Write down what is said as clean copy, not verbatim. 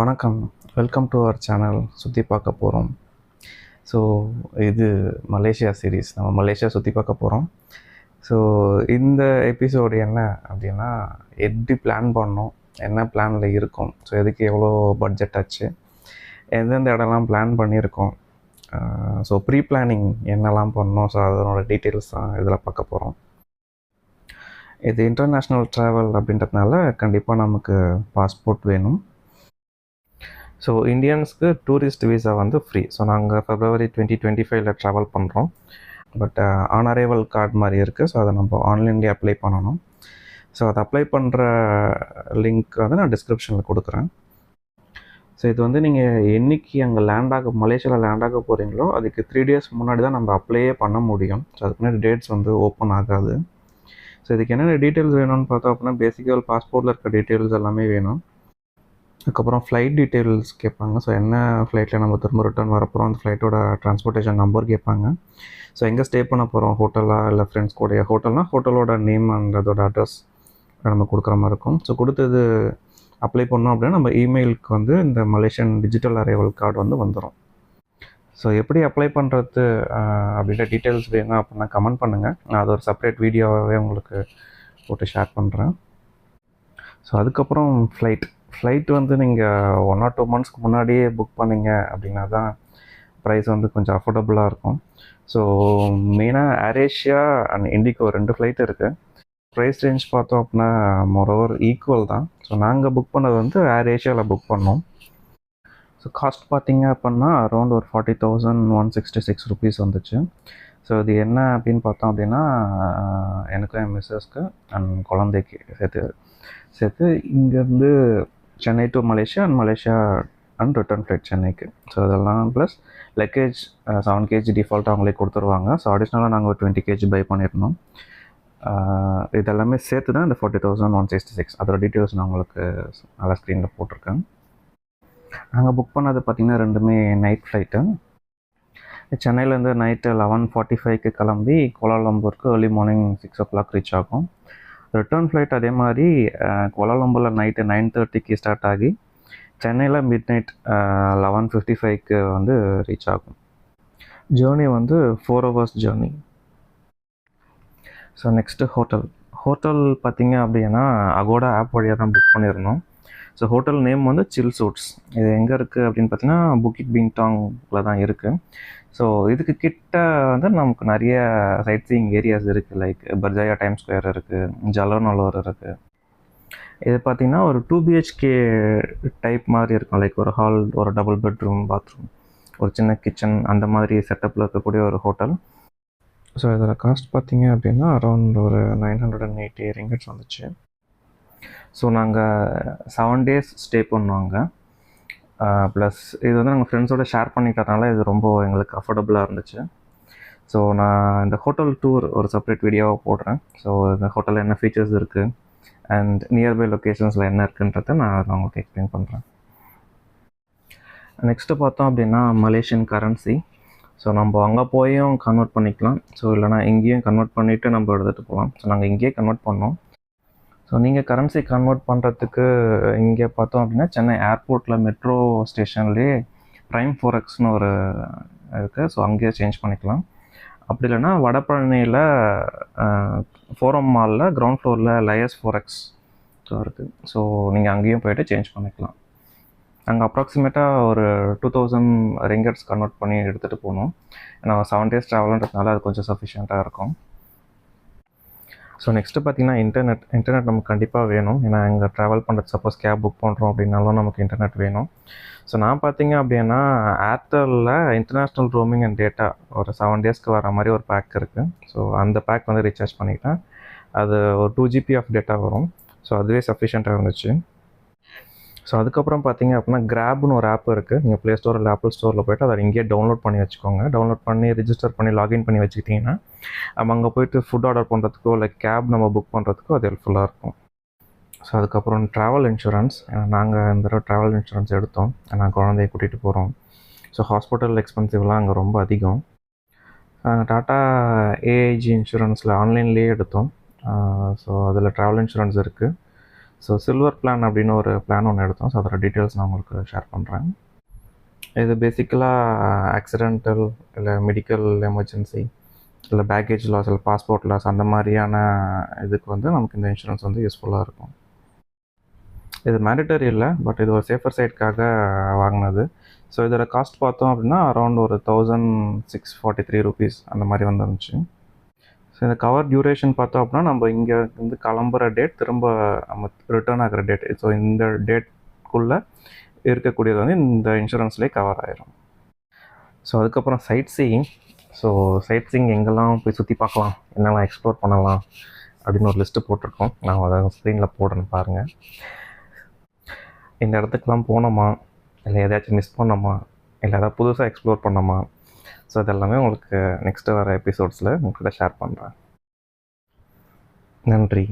வணக்கம். Welcome to our channel. சுற்றி பார்க்க போகிறோம். ஸோ இது மலேசியா சீரீஸ். நம்ம மலேசியா சுற்றி பார்க்க போகிறோம். ஸோ இந்த எபிசோடு என்ன அப்படின்னா, எப்படி பிளான் பண்ணோம், என்ன பிளானில் இருக்கும், ஸோ எதுக்கு எவ்வளோ பட்ஜெட் ஆச்சு, எந்தெந்த இடம்லாம் பிளான் பண்ணியிருக்கோம், ஸோ ப்ரீ பிளானிங் என்னெல்லாம் பண்ணோம், ஸோ அதனோட டீட்டெயில்ஸ் தான் இதில் பார்க்க போகிறோம். இது இன்டர்நேஷ்னல் ட்ராவல் அப்படின்றதுனால கண்டிப்பாக நமக்கு பாஸ்போர்ட் வேணும். ஸோ இந்தியன்ஸ்க்கு டூரிஸ்ட் விசா வந்து ஃப்ரீ. ஸோ நாங்கள் February 2025 ட்ராவல் பண்ணுறோம். பட் ஆன் அரைவல் கார்டு மாதிரி இருக்குது. ஸோ அதை நம்ம ஆன்லைன்லேயே அப்ளை பண்ணணும். ஸோ அதை அப்ளை பண்ணுற லிங்க் வந்து நான் டிஸ்கிரிப்ஷனில் கொடுக்குறேன். ஸோ இது வந்து நீங்கள் என்றைக்கு அங்கே மலேசியாவில் லேண்ட் ஆக போகிறீங்களோ அதுக்கு 3 days முன்னாடி தான் நம்ம அப்ளையே பண்ண முடியும். ஸோ அதுக்கு முன்னாடி டேட்ஸ் வந்து ஓப்பன் ஆகாது. ஸோ இதுக்கு என்னென்ன டீட்டெயில்ஸ் வேணும்னு பார்த்தோம் அப்படின்னா, பேசிக்காக பாஸ்போர்ட்டில் இருக்க டீட்டெயில்ஸ் எல்லாமே வேணும். அதுக்கப்புறம் ஃப்ளைட் டீட்டெயில்ஸ் கேட்பாங்க. ஸோ என்ன ஃப்ளைட்டில் நம்ம திரும்ப ரிட்டர்ன் வரப்போகிறோம், அந்த ஃப்ளைட்டோட ட்ரான்ஸ்போர்ட்டேஷன் நம்பர் கேட்பாங்க. ஸோ எங்கே ஸ்டே பண்ண போகிறோம், ஹோட்டலாக இல்லை ஃப்ரெண்ட்ஸ் கூடய. ஹோட்டல்னால் ஹோட்டலோட நேம் அண்ட் அதோட அட்ரஸ் நம்ம கொடுக்குற மாதிரி இருக்கும். ஸோ கொடுத்தது அப்ளை பண்ணோம் அப்படின்னா நம்ம இமெயிலுக்கு வந்து இந்த மலேசியன் டிஜிட்டல் அரைவல் கார்டு வந்து வந்துடும். ஸோ எப்படி அப்ளை பண்ணுறது அப்படின்ற டீட்டெயில்ஸ் வேணும் அப்படின்னா கமெண்ட் பண்ணுங்கள். நான் அது ஒரு செப்பரேட் வீடியோவாகவே உங்களுக்கு போட்டு ஷேர் பண்ணுறேன். ஸோ அதுக்கப்புறம் ஃப்ளைட் வந்து நீங்கள் 1 or 2 months முன்னாடியே புக் பண்ணிங்க அப்படின்னா தான் ப்ரைஸ் வந்து கொஞ்சம் அஃபோர்டபுளாக இருக்கும். ஸோ மெயினாக ஏர்ஏஷியா அண்ட் இண்டிகோ 2 ஃப்ளைட் இருக்குது. ப்ரைஸ் ரேஞ்ச் பார்த்தோம் அப்படின்னா மோரோவர் ஈக்குவல் தான். ஸோ நாங்கள் புக் பண்ணது வந்து ஏர்ஏஷியாவில் புக் பண்ணோம். ஸோ காஸ்ட் பார்த்தீங்க அப்படின்னா அரௌண்ட் ஒரு 40,166 rupees வந்துச்சு. ஸோ இது என்ன அப்படின்னு பார்த்தோம் அப்படின்னா, எனக்கும் என் மிஸ்ஸஸ்க்கு அண்ட் குழந்தைக்கு சேர்த்து இங்கேருந்து Chennai to Malaysia and Malaysia and return flight சென்னைக்கு. ஸோ அதெல்லாம் ப்ளஸ் லக்கேஜ் 7 kg டிஃபால்ட் அவங்களே கொடுத்துருவாங்க. ஸோ அடிஷ்னலாக நாங்கள் ஒரு 20 kg பை பண்ணியிருந்தோம். இதெல்லாமே சேர்த்து தான் இந்த 40,166. அதோட டீட்டெயில்ஸ் நான் உங்களுக்கு நல்லா ஸ்க்ரீனில் போட்டிருக்கேன். நாங்கள் புக் பண்ணது பார்த்திங்கன்னா 2மே நைட் ஃப்ளைட்டு. சென்னையிலேருந்து நைட்டு 11:45 கிளம்பி கோலாலம்பூருக்கு ஏர்லி மார்னிங் 6 o'clock ரீச் ஆகும். ரிட்டர்ன் ஃப்ளைட் அதே மாதிரி கோலாலம்பூரில் நைட்டு 9:30 ஸ்டார்ட் ஆகி சென்னையில் மிட் நைட் 11:55 வந்து ரீச் ஆகும். ஜேர்னி வந்து 4 hours journey. So next hotel பார்த்திங்க அப்படின்னா அகோடா ஆப் வழியாக தான் புக் பண்ணியிருந்தோம். ஸோ ஹோட்டல் நேம் வந்து சில் சூட்ஸ். இது எங்கே இருக்குது அப்படின்னு பார்த்தீங்கன்னா புக்கிட் பிங்டாங்கில் தான் இருக்குது. ஸோ இதுக்கு கிட்ட வந்து நமக்கு நிறைய சைட் சீயிங் ஏரியாஸ் இருக்குது. லைக் பர்ஜாயா டைம் ஸ்கொயர் இருக்குது, ஜலோனலோர் இருக்குது. இது பார்த்திங்கன்னா ஒரு 2 BHK டைப் மாதிரி இருக்கும். லைக் ஒரு ஹால், ஒரு டபுள் பெட்ரூம், பாத்ரூம், ஒரு சின்ன கிச்சன், அந்த மாதிரி செட்டப்பில் இருக்கக்கூடிய ஒரு ஹோட்டல். ஸோ இதோட காஸ்ட் பார்த்திங்க அப்படின்னா அரௌண்ட் ஒரு 980 ringgits வந்துச்சு. ஸோ நாங்கள் 7 days ஸ்டே பண்ணுவாங்க. ப்ளஸ் இது வந்து நாங்கள் ஃப்ரெண்ட்ஸோடு ஷேர் பண்ணிக்கிறதுனால இது ரொம்ப எங்களுக்கு அஃபோர்டபுளாக இருந்துச்சு. ஸோ நான் இந்த ஹோட்டல் டூர் ஒரு செப்பரேட் வீடியோவாக போடுறேன். ஸோ இந்த ஹோட்டலில் என்ன ஃபீச்சர்ஸ் இருக்குது அண்ட் நியர்பை லொக்கேஷன்ஸில் என்ன இருக்குன்றதை நான் உங்களுக்கு எக்ஸ்பிளைன் பண்ணுறேன். நெக்ஸ்ட்டு பார்த்தோம் அப்படின்னா மலேசியன் கரன்சி. ஸோ நம்ம அங்கே போயும் கன்வெர்ட் பண்ணிக்கலாம். ஸோ இல்லைனா இங்கேயும் கன்வெர்ட் பண்ணிவிட்டு நம்ம எடுத்துகிட்டு போகலாம். ஸோ நாங்கள் இங்கேயே கன்வெர்ட் பண்ணோம். ஸோ நீங்கள் கரன்சி கன்வெர்ட் பண்ணுறதுக்கு இங்கே பார்த்தோம் அப்படின்னா சென்னை ஏர்போர்ட்டில் மெட்ரோ ஸ்டேஷன்லேயே ப்ரைம் ஃபோரெக்ஸ்னு ஒரு இருக்குது. ஸோ அங்கேயே சேஞ்ச் பண்ணிக்கலாம். அப்படி இல்லைன்னா வடபழனியில் ஃபோரம் மாலில் கிரவுண்ட் ஃப்ளோரில் லயஸ் ஃபோரெக்ஸ் இருக்குது. ஸோ நீங்கள் அங்கேயும் போய்ட்டு சேஞ்ச் பண்ணிக்கலாம். நாங்கள் அப்ராக்சிமேட்டாக ஒரு 2,000 ringgits கன்வெர்ட் பண்ணி எடுத்துகிட்டு போகணும். ஏன்னா 7 days ட்ராவல்ன்றதுனால அது கொஞ்சம் சஃபிஷியண்ட்டாக இருக்கும். ஸோ நெக்ஸ்ட்டு பார்த்திங்கன்னா இன்டர்நெட் நமக்கு கண்டிப்பாக வேணும். ஏன்னா இங்கே ட்ராவல் பண்ணுறது, சப்போஸ் கேப் புக் பண்ணுறோம் அப்படின்னாலும் நமக்கு இன்டர்நெட் வேணும். ஸோ நான் பார்த்திங்க அப்படின்னா ஏர்டெல்லில் இன்டர்நேஷ்னல் ரோமிங் அண்ட் டேட்டா ஒரு 7 days வர மாதிரி ஒரு பேக் இருக்குது. ஸோ அந்த பேக் வந்து ரீசார்ஜ் பண்ணிக்கிட்டேன். அது ஒரு 2 GB ஆஃப் டேட்டா வரும். ஸோ அதுவே சஃபிஷியண்ட்டாக இருந்துச்சு. ஸோ அதுக்கப்புறம் பார்த்திங்க அப்படின்னா கிராப்னு ஒரு ஆப் இருக்குது. நீங்கள் ப்ளே ஸ்டோர் இல்லை ஆப்பிள் ஸ்டோரில் போய்ட்டு அதை இங்கேயே டவுன்லோட் பண்ணி வச்சுக்கோங்க. டவுன்லோட் பண்ணி ரிஜிஸ்டர் பண்ணி லாகின் பண்ணி வச்சுக்கிட்டிங்கன்னா நம்ம அங்கே போய்ட்டு ஃபுட் ஆர்டர் பண்ணுறதுக்கோ இல்லை கேப் நம்ம புக் பண்ணுறதுக்கோ அது ஹெல்ப்ஃபுல்லாக இருக்கும். ஸோ அதுக்கப்புறம் ட்ராவல் இன்சூரன்ஸ். நாங்கள் இந்த தடவை ட்ராவல் இன்சூரன்ஸ் எடுத்தோம். நான் குழந்தைய கூட்டிகிட்டு போகிறோம். ஸோ ஹாஸ்பிட்டல் எக்ஸ்பென்சிவ்லாம் அங்கே ரொம்ப அதிகம். டாட்டா ஏஐஜி இன்சூரன்ஸில் ஆன்லைன்லேயே எடுத்தோம். ஸோ அதில் ட்ராவல் இன்சூரன்ஸ் இருக்குது. ஸோ சில்வர் பிளான் அப்படின்னு ஒரு பிளான் ஒன்று எடுத்தோம். ஸோ அதோட டீட்டெயில்ஸ் நான் உங்களுக்கு ஷேர் பண்ணுறேன். இது பேசிக்கலாக ஆக்சிடென்டல் இல்லை மெடிக்கல் எமர்ஜென்சி இல்லை பேக்கேஜ் லாஸ் இல்லை பாஸ்போர்ட் லாஸ் அந்த மாதிரியான இதுக்கு வந்து நமக்கு இந்த இன்சூரன்ஸ் வந்து யூஸ்ஃபுல்லாக இருக்கும். இது மேண்டட்டரி இல்லை, பட் இது ஒரு சேஃபர் சைடுக்காக வாங்கினது. ஸோ இதோட காஸ்ட் பார்த்தோம் அப்படின்னா அரௌண்ட் ஒரு 1643 rupees அந்த மாதிரி வந்துருந்துச்சு. ஸோ இந்த கவர் டியூரேஷன் பார்த்தோம் அப்படின்னா நம்ம இங்கே வந்து கிளம்புற டேட் திரும்ப நம்ம ரிட்டர்ன் ஆகிற டேட், ஸோ இந்த டேட்குள்ளே இருக்கக்கூடியது வந்து இந்த இன்சூரன்ஸ்லேயே கவர் ஆயிரும். ஸோ அதுக்கப்புறம் sightseeing. So sightseeing எங்கெல்லாம் போய் சுற்றி பார்க்கலாம், என்னெல்லாம் எக்ஸ்ப்ளோர் பண்ணலாம் அப்படின்னு ஒரு லிஸ்ட்டு போட்டிருக்கோம். நான் அதை ஸ்க்ரீனில் போடுறேன்னு பாருங்கள். இந்த இடத்துக்குலாம் போனோமா, இல்லை எதாச்சும் மிஸ் பண்ணோமா, இல்லை எதாவது புதுசாக எக்ஸ்ப்ளோர் பண்ணோமா, ஸோ இதெல்லாமே உங்களுக்கு நெக்ஸ்ட்டு வர எபிசோட்ஸில் உங்கள்கிட்ட ஷேர் பண்ணுறேன். நன்றி.